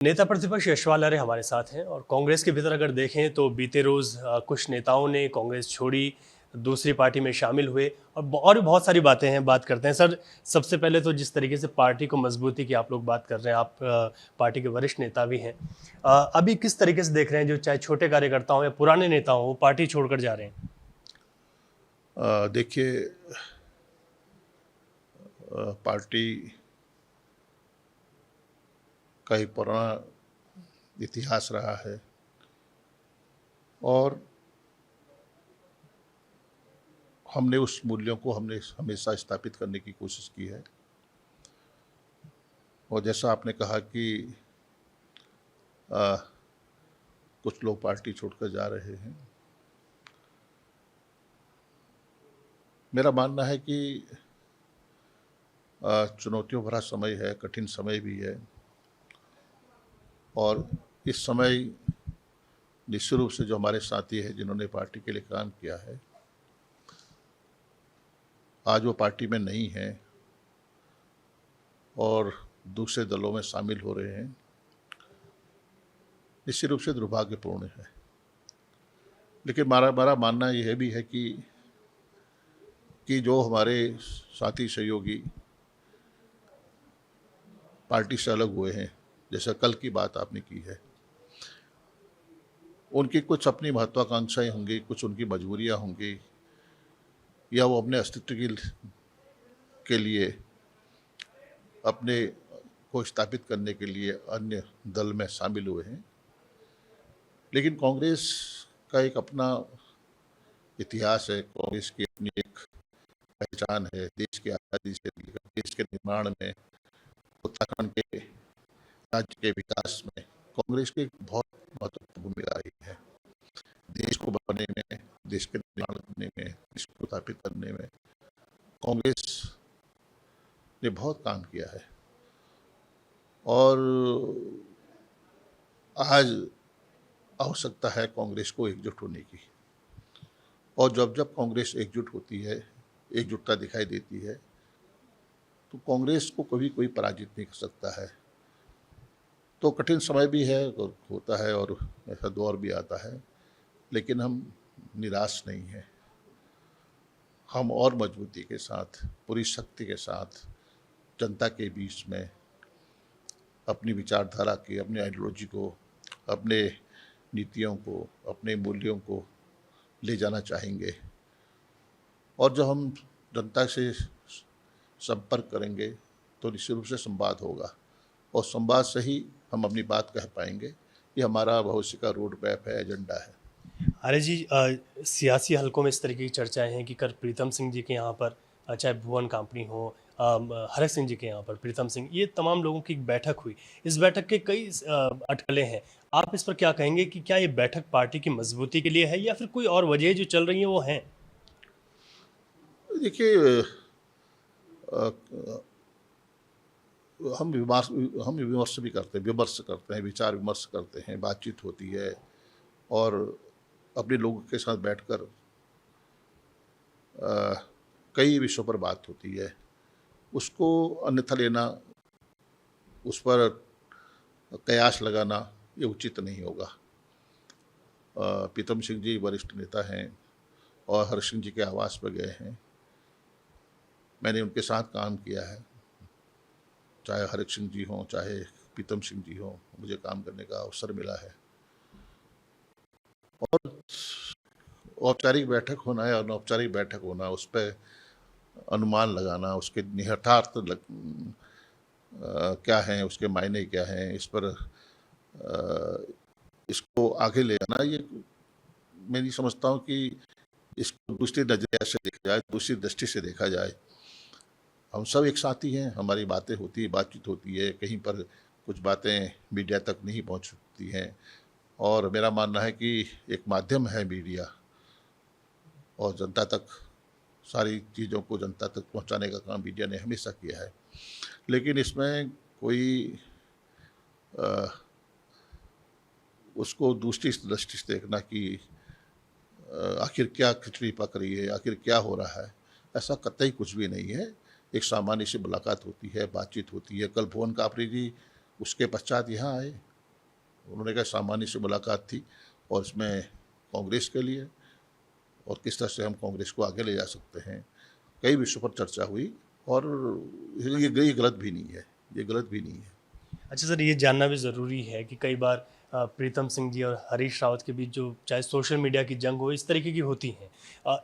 नेता प्रतिपक्ष यशपाल आर्य हमारे साथ हैं और कांग्रेस के भीतर अगर देखें तो बीते रोज कुछ नेताओं ने कांग्रेस छोड़ी, दूसरी पार्टी में शामिल हुए और भी बहुत सारी बातें हैं, बात करते हैं। सर, सबसे पहले तो जिस तरीके से पार्टी को मजबूती की आप लोग बात कर रहे हैं, आप पार्टी के वरिष्ठ नेता भी हैं। अभी किस तरीके से देख रहे हैं जो चाहे छोटे कार्यकर्ता हों या पुराने नेता हों, वो पार्टी छोड़कर जा रहे हैं? देखिए, पार्टी का एक पुराना इतिहास रहा है और हमने उस मूल्यों को हमेशा स्थापित करने की कोशिश की है। और जैसा आपने कहा कि कुछ लोग पार्टी छोड़कर जा रहे हैं, मेरा मानना है कि चुनौतियों भरा समय है, कठिन समय भी है और इस समय निश्चित रूप से जो हमारे साथी हैं जिन्होंने पार्टी के लिए काम किया है, आज वो पार्टी में नहीं है और दूसरे दलों में शामिल हो रहे हैं, निश्चित रूप से दुर्भाग्यपूर्ण है। लेकिन हमारा मानना यह भी है कि जो हमारे साथी सहयोगी पार्टी से अलग हुए हैं, जैसा कल की बात आपने की है, उनकी कुछ अपनी महत्वाकांक्षाएं होंगी, कुछ उनकी मजबूरियां होंगी, या वो अपने अस्तित्व के लिए अपने को स्थापित करने के लिए अन्य दल में शामिल हुए हैं। लेकिन कांग्रेस का एक अपना इतिहास है, कांग्रेस की अपनी एक पहचान है। देश की आज़ादी से लेकर देश के निर्माण में, उत्तराखंड के राज्य के विकास में कांग्रेस की बहुत महत्वपूर्ण भूमिका रही है। देश को बनाने में, देश के निर्माण करने में, देश को स्थापित करने में कांग्रेस ने बहुत काम किया है और आज आवश्यकता है कांग्रेस को एकजुट होने की। और जब जब कांग्रेस एकजुट होती है, एकजुटता दिखाई देती है, तो कांग्रेस को कभी कोई पराजित नहीं कर सकता है। तो कठिन समय भी है और होता है और ऐसा दौर भी आता है, लेकिन हम निराश नहीं हैं। हम और मजबूती के साथ, पूरी शक्ति के साथ जनता के बीच में अपनी विचारधारा की, अपनी आइडियोलॉजी को, अपने नीतियों को, अपने मूल्यों को ले जाना चाहेंगे। और जब हम जनता से संपर्क करेंगे तो निश्चित रूप से संवाद होगा और संवाद से ही हम अपनी बात कह पाएंगे। ये हमारा भविष्य का रोड मैप है, एजेंडा है। आर्य जी, सियासी हलकों में इस तरीके की चर्चाएं हैं कि कल प्रीतम सिंह जी के यहाँ पर, चाहे भुवन कांपनी हो, हरक सिंह जी के यहाँ पर प्रीतम सिंह, ये तमाम लोगों की एक बैठक हुई। इस बैठक के कई अटकलें हैं। आप इस पर क्या कहेंगे कि क्या ये बैठक पार्टी की मजबूती के लिए है या फिर कोई और वजह जो चल रही है वो हैं? देखिए, हम विमर्श भी करते हैं, विचार विमर्श करते हैं, बातचीत होती है और अपने लोगों के साथ बैठकर कई विषयों पर बात होती है। उसको अन्यथा लेना, उस पर कयास लगाना ये उचित नहीं होगा। प्रीतम सिंह जी वरिष्ठ नेता हैं और हर सिंह जी के आवास पर गए हैं। मैंने उनके साथ काम किया है, चाहे हरक सिंह जी हों, चाहे प्रीतम सिंह जी हों, मुझे काम करने का अवसर मिला है। और औपचारिक बैठक होना या अनौपचारिक बैठक होना, उस पर अनुमान लगाना, उसके निहितार्थ क्या हैं, उसके मायने क्या हैं, इस पर इसको आगे ले जाना, ये मैं नहीं समझता हूँ कि इसको दूसरी नजरिया से देखा जाए, दूसरी दृष्टि से देखा जाए। हम सब एक साथी हैं, हमारी बातें होती है, बातचीत होती है, कहीं पर कुछ बातें मीडिया तक नहीं पहुँच सकती हैं और मेरा मानना है कि एक माध्यम है मीडिया और जनता तक सारी चीज़ों को जनता तक पहुंचाने का काम मीडिया ने हमेशा किया है। लेकिन इसमें कोई उसको दूसरी दृष्टि से देखना कि आखिर क्या खिचड़ी पक रही है, आखिर क्या हो रहा है, ऐसा कतई कुछ भी नहीं है। एक सामान्य सी मुलाकात होती है, बातचीत होती है। कल भुवन कापरी जी उसके पश्चात यहाँ आए उन्होंने कहा सामान्य से मुलाकात थी और इसमें कांग्रेस के लिए और किस तरह से हम कांग्रेस को आगे ले जा सकते हैं, कई विषयों पर चर्चा हुई और ये गलत भी नहीं है, ये गलत भी नहीं है। अच्छा सर, ये जानना भी ज़रूरी है कि कई बार प्रीतम सिंह जी और हरीश रावत के बीच जो चाहे सोशल मीडिया की जंग हो, इस तरीके की होती हैं।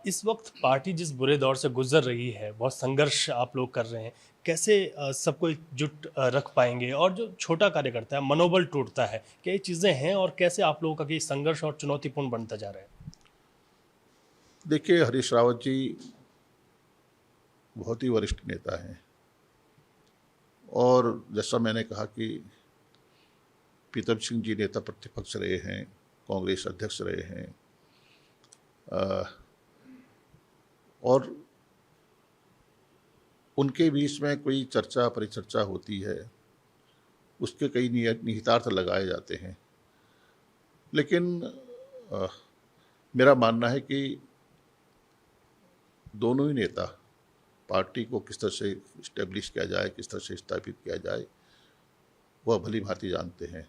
इस वक्त पार्टी जिस बुरे दौर से गुजर रही है, बहुत संघर्ष आप लोग कर रहे हैं, कैसे सबको एकजुट रख पाएंगे? और जो छोटा कार्यकर्ता है, मनोबल टूटता है, क्या ये चीज़ें हैं और कैसे आप लोगों का कि संघर्ष और चुनौतीपूर्ण बनता जा रहा है? देखिए, हरीश रावत जी बहुत ही वरिष्ठ नेता हैं और जैसा मैंने कहा कि प्रीतम सिंह जी नेता प्रतिपक्ष रहे हैं, कांग्रेस अध्यक्ष रहे हैं और उनके बीच में कोई चर्चा परिचर्चा होती है, उसके कई निहितार्थ लगाए जाते हैं। लेकिन मेरा मानना है कि दोनों ही नेता पार्टी को किस तरह से इस्टेब्लिश किया जाए, किस तरह से स्थापित किया जाए, वह भली भांति जानते हैं।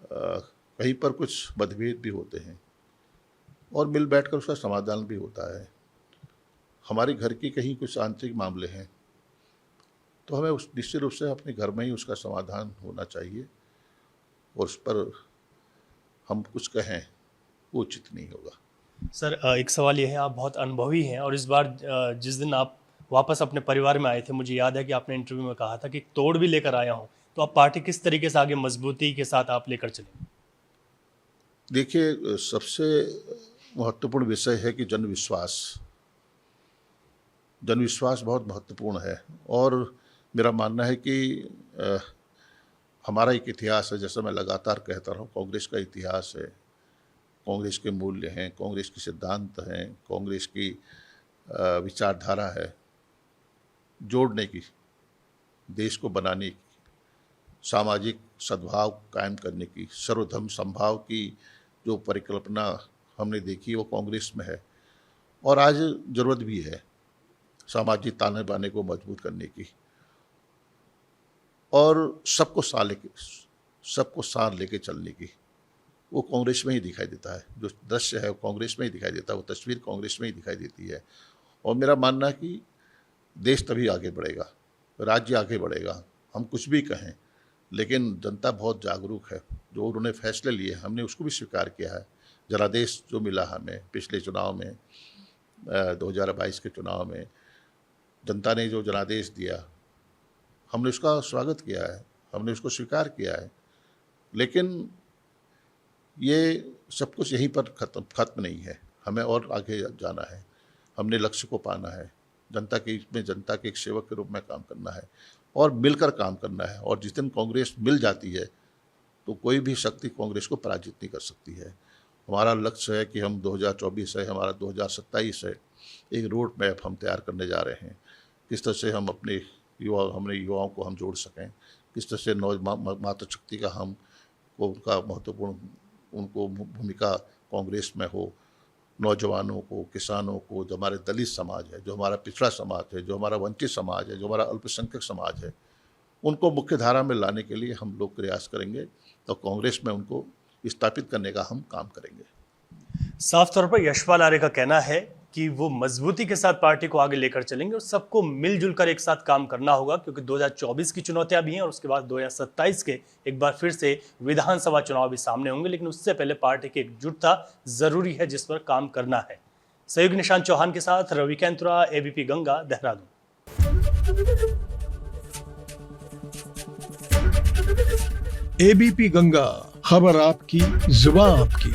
कहीं पर कुछ मतभेद भी होते हैं और मिल बैठकर उसका समाधान भी होता है। हमारे घर की कहीं कुछ आंतरिक मामले हैं तो हमें उस निश्चित रूप से अपने घर में ही उसका समाधान होना चाहिए और उस पर हम कुछ कहें वो उचित नहीं होगा। सर, एक सवाल ये है, आप बहुत अनुभवी हैं और इस बार जिस दिन आप वापस अपने परिवार में आए थे, मुझे याद है कि आपने इंटरव्यू में कहा था कि तोड़ भी लेकर आया हूं, तो आप पार्टी किस तरीके से आगे मजबूती के साथ आप लेकर चलेंगे? देखिए, सबसे महत्वपूर्ण विषय है कि जनविश्वास बहुत महत्वपूर्ण है और मेरा मानना है कि हमारा एक इतिहास है, जैसा मैं लगातार कहता रहा हूँ, कांग्रेस का इतिहास है, कांग्रेस के मूल्य हैं, कांग्रेस के सिद्धांत हैं, कांग्रेस की विचारधारा है जोड़ने की, देश को बनाने की, सामाजिक सद्भाव कायम करने की, सर्वधर्म समभाव की जो परिकल्पना हमने देखी वो कांग्रेस में है और आज ज़रूरत भी है सामाजिक ताने बाने को मजबूत करने की और सबको साथ लेके चलने की। वो कांग्रेस में ही दिखाई देता है, जो दृश्य है वो कांग्रेस में ही दिखाई देता है, वो तस्वीर कांग्रेस में ही दिखाई देती है। और मेरा मानना है कि देश तभी आगे बढ़ेगा, राज्य आगे बढ़ेगा। हम कुछ भी कहें लेकिन जनता बहुत जागरूक है, जो उन्होंने फैसले लिए हमने उसको भी स्वीकार किया है। जनादेश जो मिला हमें पिछले चुनाव में, 2022 के चुनाव में जनता ने जो जनादेश दिया, हमने उसका स्वागत किया है, हमने उसको स्वीकार किया है। लेकिन ये सब कुछ यहीं पर खत्म नहीं है, हमें और आगे जाना है, हमने लक्ष्य को पाना है, जनता के एक सेवक के रूप में काम करना है और मिलकर काम करना है। और जिस दिन कांग्रेस मिल जाती है तो कोई भी शक्ति कांग्रेस को पराजित नहीं कर सकती है। हमारा लक्ष्य है कि हम 2024 है, हमारा 2027 है, एक रोड मैप हम तैयार करने जा रहे हैं, किस तरह से हम अपने युवाओं को हम जोड़ सकें, किस तरह से मातृशक्ति का उनका महत्वपूर्ण उनको भूमिका कांग्रेस में हो, नौजवानों को, किसानों को, जो हमारे दलित समाज है, जो हमारा पिछड़ा समाज है, जो हमारा वंचित समाज है, जो हमारा अल्पसंख्यक समाज है, उनको मुख्य धारा में लाने के लिए हम लोग प्रयास करेंगे तो कांग्रेस में उनको स्थापित करने का हम काम करेंगे। साफ तौर पर यशपाल आर्य का कहना है कि वो मजबूती के साथ पार्टी को आगे लेकर चलेंगे और सबको मिलजुल कर एक साथ काम करना होगा, क्योंकि 2024 की चुनौतियां भी हैं और उसके बाद 2027 के एक बार फिर से विधानसभा चुनाव भी सामने होंगे। लेकिन उससे पहले पार्टी की एकजुटता जरूरी है, जिस पर काम करना है। सहयोगी निशांत चौहान के साथ रवि कैंतुरा, एबीपी गंगा, देहरादून। एबीपी गंगा, खबर आपकी, जुबान आपकी।